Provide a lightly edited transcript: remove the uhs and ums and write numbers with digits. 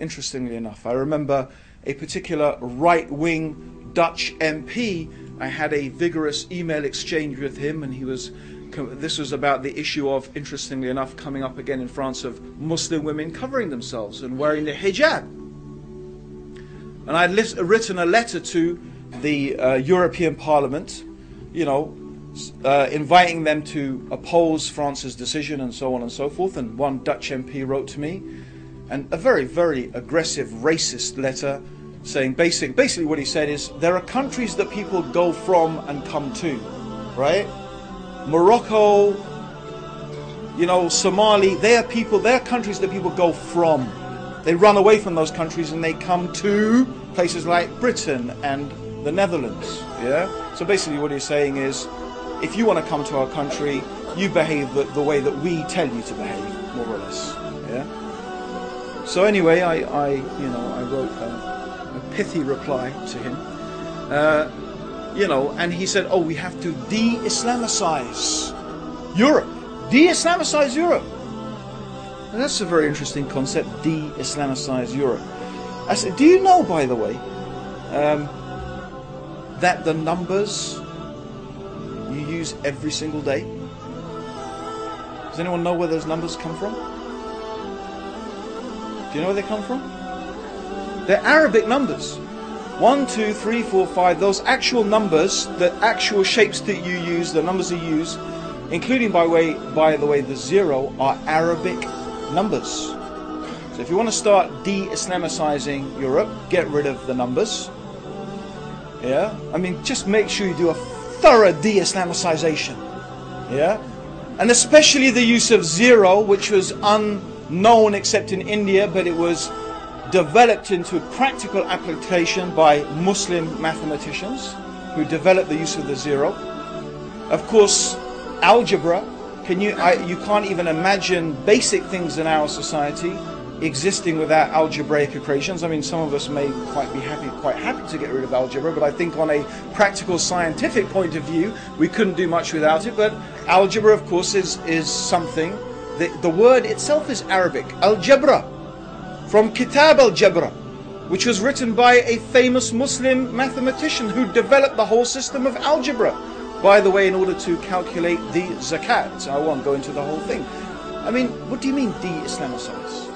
interestingly enough. I remember a particular right-wing Dutch MP. I had a vigorous email exchange with him, and this was about the issue of, interestingly enough, coming up again in France, of Muslim women covering themselves and wearing the hijab. And I had written a letter to the European Parliament, inviting them to oppose France's decision and so on and so forth. And one Dutch MP wrote to me, and a very, very aggressive, racist letter, saying basically what he said is, there are countries that people go from and come to, right? Morocco, Somali, they are countries that people go from. They run away from those countries and they come to places like Britain and the Netherlands. Yeah. So basically, what he's saying is, if you want to come to our country, you behave the way that we tell you to behave, more or less. Yeah. So anyway, I wrote a pithy reply to him. And he said, oh, we have to de-Islamicize Europe. De-Islamicize Europe. And that's a very interesting concept, de-Islamicize Europe. I said, do you know, by the way, that the numbers you use every single day, does anyone know where those numbers come from? Do you know where they come from? They're Arabic numbers. 1, 2, 3, 4, 5, those actual numbers, the actual shapes that you use, the numbers you use, including, by the way, the 0, are Arabic numbers. So if you want to start de-Islamicizing Europe, get rid of the numbers. Yeah? I mean, just make sure you do a thorough de-Islamicization. Yeah? And especially the use of 0, which was unknown except in India, but it was developed into practical application by Muslim mathematicians who developed the use of the 0. Of course, algebra, you can't even imagine basic things in our society existing without algebraic equations. I mean, some of us may quite happy to get rid of algebra, but I think on a practical scientific point of view, we couldn't do much without it. But algebra, of course, is something. The word itself is Arabic, al-jabra, from Kitab al-Jabra, which was written by a famous Muslim mathematician who developed the whole system of algebra, by the way, in order to calculate the zakat. So I won't go into the whole thing. I mean, what do you mean de-Islamicize?